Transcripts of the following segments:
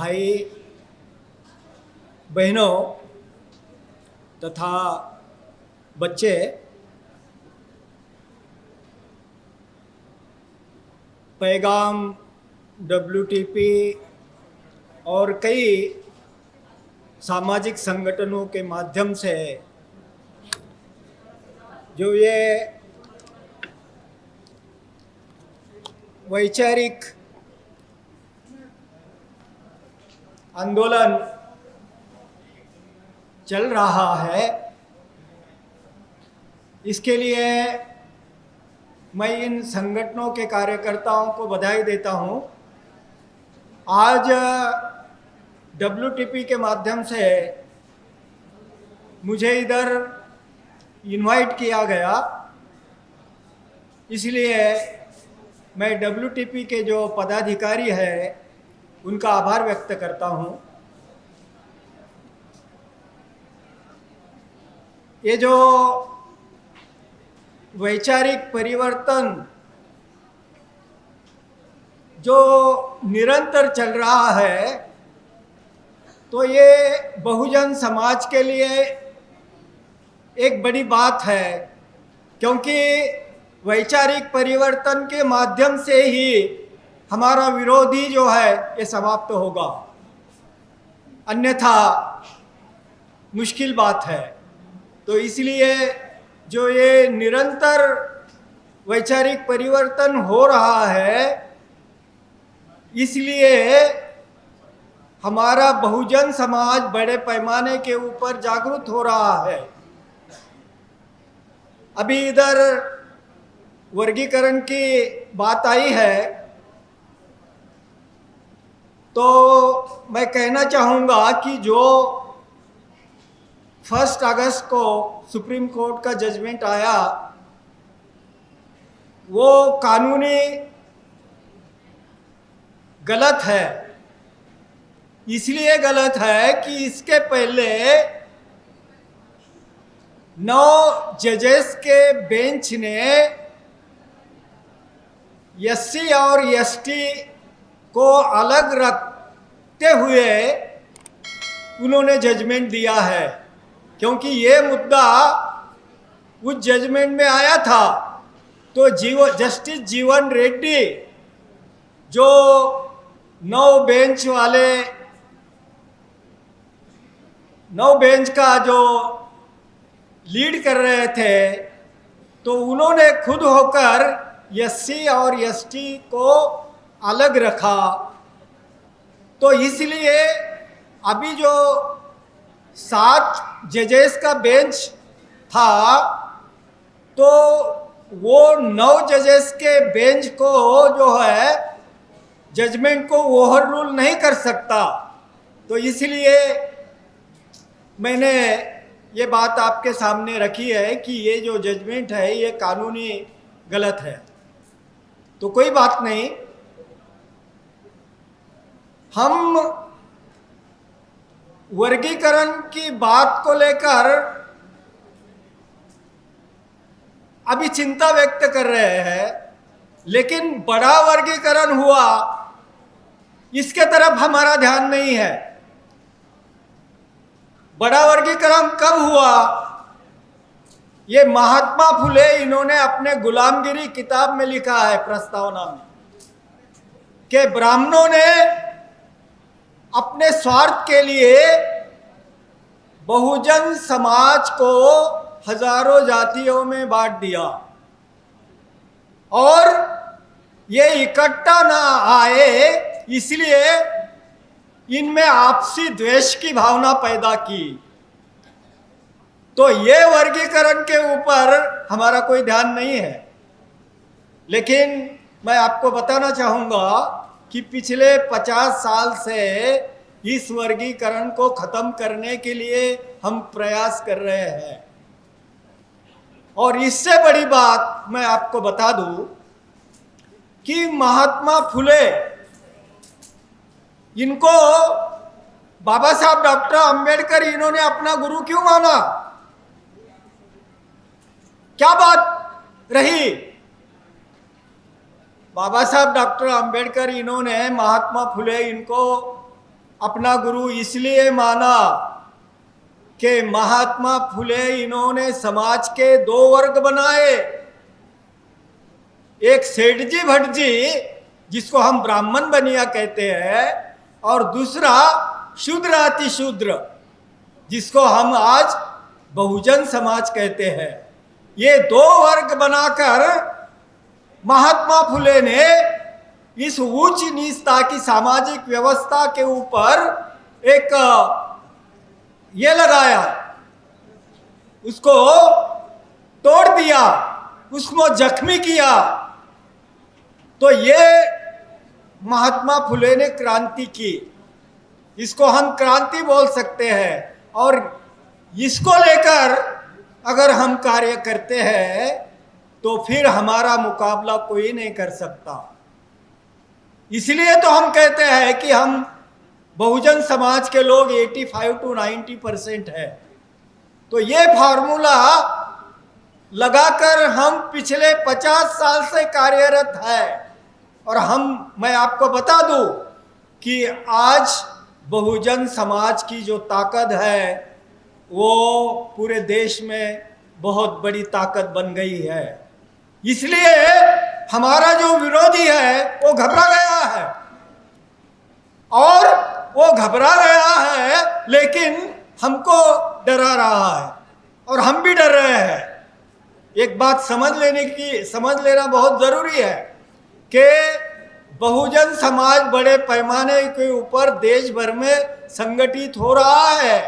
भाई बहनों तथा बच्चे, पैगाम WTP और कई सामाजिक संगठनों के माध्यम से जो ये वैचारिक आंदोलन चल रहा है, इसके लिए मैं इन संगठनों के कार्यकर्ताओं को बधाई देता हूं। आज WTP के माध्यम से मुझे इधर इनवाइट किया गया, इसलिए मैं WTP के जो पदाधिकारी हैं उनका आभार व्यक्त करता हूं। ये जो वैचारिक परिवर्तन जो निरंतर चल रहा है, तो ये बहुजन समाज के लिए एक बड़ी बात है, क्योंकि वैचारिक परिवर्तन के माध्यम से ही हमारा विरोधी जो है ये समाप्त होगा, अन्यथा मुश्किल बात है। तो इसलिए जो ये निरंतर वैचारिक परिवर्तन हो रहा है, इसलिए हमारा बहुजन समाज बड़े पैमाने के ऊपर जागरूक हो रहा है। अभी इधर वर्गीकरण की बात आई है, तो मैं कहना चाहूँगा कि जो 1 अगस्त को सुप्रीम कोर्ट का जजमेंट आया, वो कानूनी गलत है। इसलिए गलत है कि इसके पहले 9 जजेस के बेंच ने SC और ST को अलग रखते हुए उन्होंने जजमेंट दिया है, क्योंकि ये मुद्दा उस जजमेंट में आया था। तो जस्टिस जीवन रेड्डी जो 9 बेंच का जो लीड कर रहे थे, तो उन्होंने खुद होकर SC और ST को अलग रखा। तो इसलिए अभी जो 7 जजेस का बेंच था, तो वो 9 जजेस के बेंच को जो है जजमेंट को ओवर रूल नहीं कर सकता। तो इसलिए मैंने ये बात आपके सामने रखी है कि ये जो जजमेंट है ये कानूनी गलत है। तो कोई बात नहीं, हम वर्गीकरण की बात को लेकर अभी चिंता व्यक्त कर रहे हैं, लेकिन बड़ा वर्गीकरण हुआ इसके तरफ हमारा ध्यान नहीं है। बड़ा वर्गीकरण कब हुआ? ये महात्मा फुले इन्होंने अपने गुलामगिरी किताब में लिखा है, प्रस्तावना में, कि ब्राह्मणों ने अपने स्वार्थ के लिए बहुजन समाज को हजारों जातियों में बांट दिया और ये इकट्ठा ना आए, इसलिए इनमें आपसी द्वेष की भावना पैदा की। तो ये वर्गीकरण के ऊपर हमारा कोई ध्यान नहीं है। लेकिन मैं आपको बताना चाहूँगा कि पिछले 50 साल से इस वर्गीकरण को खत्म करने के लिए हम प्रयास कर रहे हैं। और इससे बड़ी बात मैं आपको बता दूं कि महात्मा फुले, इनको बाबा साहब डॉक्टर अंबेडकर इन्होंने अपना गुरु क्यों माना? क्या बात रही? बाबा साहब डॉक्टर अंबेडकर इन्होंने, महात्मा फुले इनको अपना गुरु इसलिए माना कि महात्मा फुले इन्होंने समाज के दो वर्ग बनाए, एक सेठजी भटजी जिसको हम ब्राह्मण बनिया कहते हैं, और दूसरा शूद्र अतिशूद्र जिसको हम आज बहुजन समाज कहते हैं। ये दो वर्ग बनाकर महात्मा फुले ने इस उच्च नीचता की सामाजिक व्यवस्था के ऊपर एक ये लगाया, उसको तोड़ दिया, उसको जख्मी किया। तो ये महात्मा फुले ने क्रांति की, इसको हम क्रांति बोल सकते हैं। और इसको लेकर अगर हम कार्य करते हैं तो फिर हमारा मुकाबला कोई नहीं कर सकता। इसलिए तो हम कहते हैं कि हम बहुजन समाज के लोग 85 to 90% है। तो ये फार्मूला लगाकर हम पिछले 50 साल से कार्यरत है। और मैं आपको बता दूं कि आज बहुजन समाज की जो ताकत है वो पूरे देश में बहुत बड़ी ताकत बन गई है। इसलिए हमारा जो विरोधी है वो घबरा गया है, और वो घबरा गया है लेकिन हमको डरा रहा है और हम भी डर रहे हैं। एक बात समझ लेना बहुत जरूरी है कि बहुजन समाज बड़े पैमाने के ऊपर देश भर में संगठित हो रहा है।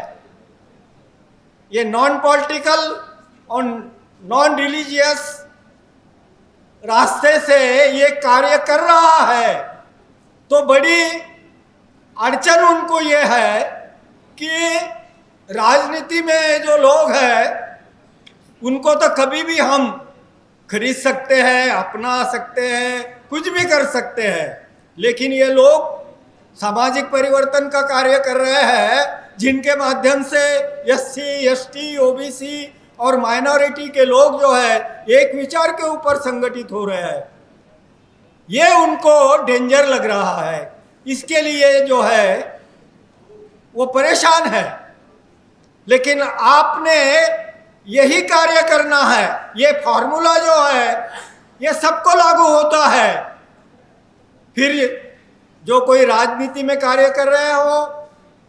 ये नॉन पॉलिटिकल और नॉन रिलीजियस रास्ते से ये कार्य कर रहा है। तो बड़ी अड़चन उनको ये है कि राजनीति में जो लोग हैं उनको तो कभी भी हम खरीद सकते हैं, अपना सकते हैं, कुछ भी कर सकते हैं, लेकिन ये लोग सामाजिक परिवर्तन का कार्य कर रहे हैं जिनके माध्यम से SC, ST, OBC और माइनॉरिटी के लोग जो है एक विचार के ऊपर संगठित हो रहे हैं। ये उनको डेंजर लग रहा है, इसके लिए जो है वो परेशान है। लेकिन आपने यही कार्य करना है। ये फॉर्मूला जो है ये सबको लागू होता है। फिर जो कोई राजनीति में कार्य कर रहे हो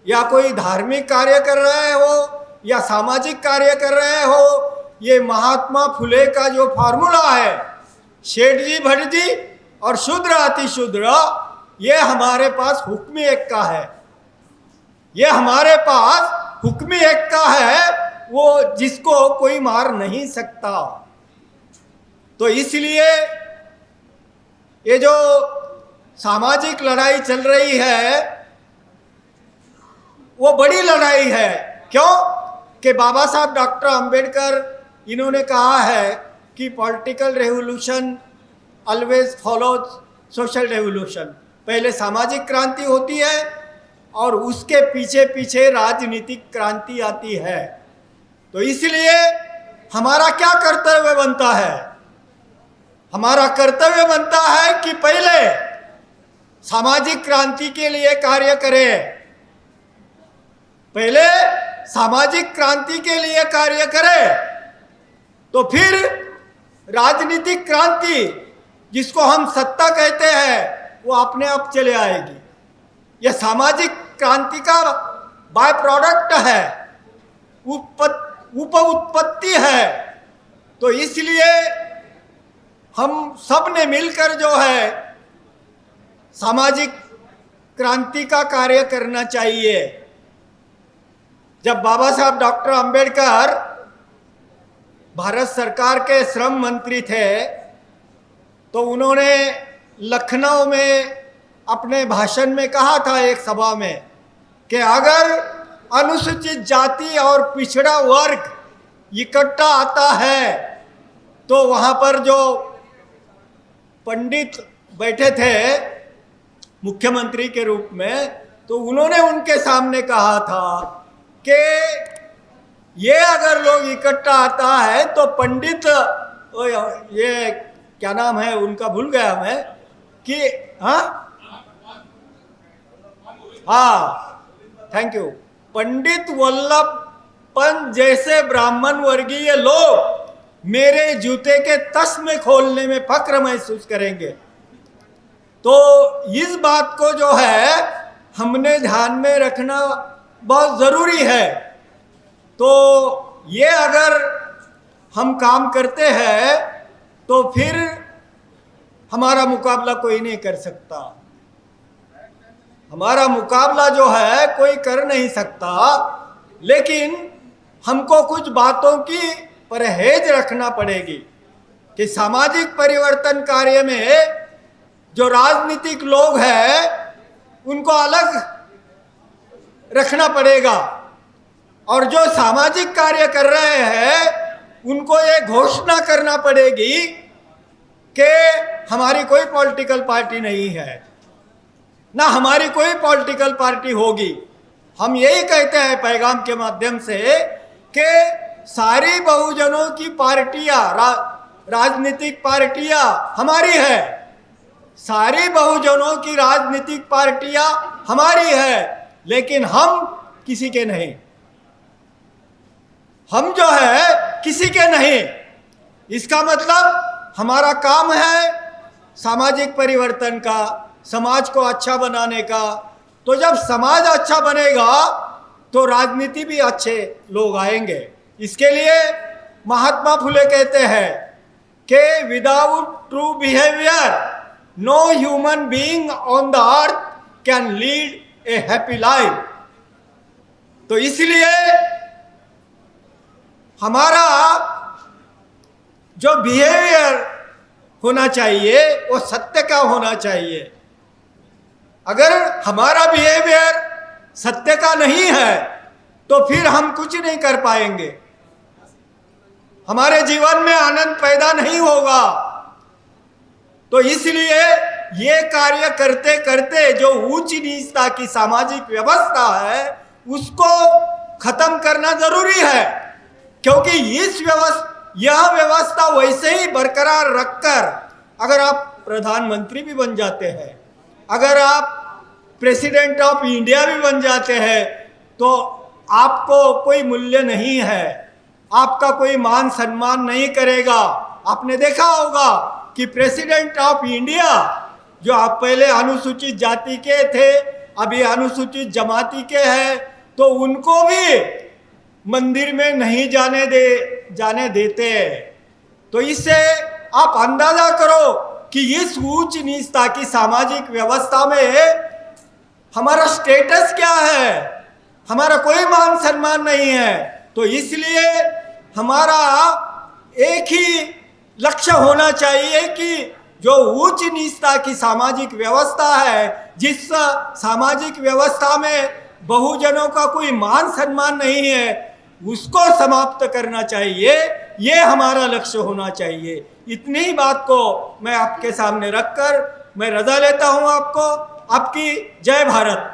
या कोई धार्मिक कार्य कर रहे हो या सामाजिक कार्य कर रहे हो, ये महात्मा फुले का जो फॉर्मूला है, सेठजी भटजी और शूद्र अतिशूद्र, ये हमारे पास हुक्मी एक का है। ये हमारे पास हुक्मी एक का है, वो जिसको कोई मार नहीं सकता। तो इसलिए ये जो सामाजिक लड़ाई चल रही है वो बड़ी लड़ाई है। क्यों? कि बाबा साहब डॉक्टर अंबेडकर इन्होंने कहा है कि political revolution always follows social revolution. पहले सामाजिक क्रांति होती है और उसके पीछे पीछे राजनीतिक क्रांति आती है। तो इसलिए हमारा क्या कर्तव्य बनता है? हमारा कर्तव्य बनता है कि पहले सामाजिक क्रांति के लिए कार्य करें, पहले सामाजिक क्रांति के लिए कार्य करें, तो फिर राजनीतिक क्रांति जिसको हम सत्ता कहते हैं वो अपने आप चले आएगी। यह सामाजिक क्रांति का बाय प्रोडक्ट है, उप उत्पत्ति है। तो इसलिए हम सब ने मिलकर जो है सामाजिक क्रांति का कार्य करना चाहिए। जब बाबा साहब डॉक्टर अंबेडकर भारत सरकार के श्रम मंत्री थे तो उन्होंने लखनऊ में अपने भाषण में कहा था एक सभा में कि अगर अनुसूचित जाति और पिछड़ा वर्ग इकट्ठा आता है तो वहाँ पर जो पंडित बैठे थे मुख्यमंत्री के रूप में, तो उन्होंने उनके सामने कहा था कि ये अगर लोग इकट्ठा आता है तो पंडित, ये क्या नाम है उनका भूल गया मैं, कि हाँ थैंक यू। पंडित वल्लभ पंत जैसे ब्राह्मण वर्गीय लोग मेरे जूते के तस्मे खोलने में फक्र महसूस करेंगे। तो इस बात को जो है हमने ध्यान में रखना बहुत ज़रूरी है। तो ये अगर हम काम करते हैं तो फिर हमारा मुकाबला कोई नहीं कर सकता। हमारा मुकाबला जो है कोई कर नहीं सकता, लेकिन हमको कुछ बातों की परहेज रखना पड़ेगी कि सामाजिक परिवर्तन कार्य में जो राजनीतिक लोग हैं उनको अलग रखना पड़ेगा, और जो सामाजिक कार्य कर रहे हैं उनको ये घोषणा करना पड़ेगी कि हमारी कोई पॉलिटिकल पार्टी नहीं है, ना हमारी कोई पॉलिटिकल पार्टी होगी। हम यही कहते हैं पैगाम के माध्यम से कि सारी बहुजनों की पार्टियां, राजनीतिक पार्टियां हमारी है, सारी बहुजनों की राजनीतिक पार्टियां हमारी है, लेकिन हम किसी के नहीं। हम जो है किसी के नहीं। इसका मतलब हमारा काम है सामाजिक परिवर्तन का, समाज को अच्छा बनाने का। तो जब समाज अच्छा बनेगा तो राजनीति भी अच्छे लोग आएंगे। इसके लिए महात्मा फुले कहते हैं कि without true behaviour no human being on the earth can lead a happy life. तो इसलिए हमारा जो बिहेवियर होना चाहिए वो सत्य का होना चाहिए। अगर हमारा बिहेवियर सत्य का नहीं है तो फिर हम कुछ नहीं कर पाएंगे, हमारे जीवन में आनंद पैदा नहीं होगा। तो इसलिए ये कार्य करते करते जो ऊंच नीचता की सामाजिक व्यवस्था है उसको खत्म करना जरूरी है, क्योंकि यह व्यवस्था वैसे ही बरकरार रखकर अगर आप प्रधानमंत्री भी बन जाते हैं, अगर आप प्रेसिडेंट ऑफ इंडिया भी बन जाते हैं, तो आपको कोई मूल्य नहीं है, आपका कोई मान सम्मान नहीं करेगा। आपने देखा होगा कि प्रेसिडेंट ऑफ इंडिया जो आप पहले अनुसूचित जाति के थे, अभी अनुसूचित जमाती के हैं, तो उनको भी मंदिर में नहीं जाने देते। तो इससे आप अंदाजा करो कि इस ऊंच नीचता की सामाजिक व्यवस्था में हमारा स्टेटस क्या है, हमारा कोई मान सम्मान नहीं है। तो इसलिए हमारा एक ही लक्ष्य होना चाहिए कि जो उच्च नीचता की सामाजिक व्यवस्था है, जिस सामाजिक व्यवस्था में बहुजनों का कोई मान सम्मान नहीं है, उसको समाप्त करना चाहिए। ये हमारा लक्ष्य होना चाहिए। इतनी ही बात को मैं आपके सामने रखकर मैं रजा लेता हूं। आपकी जय भारत।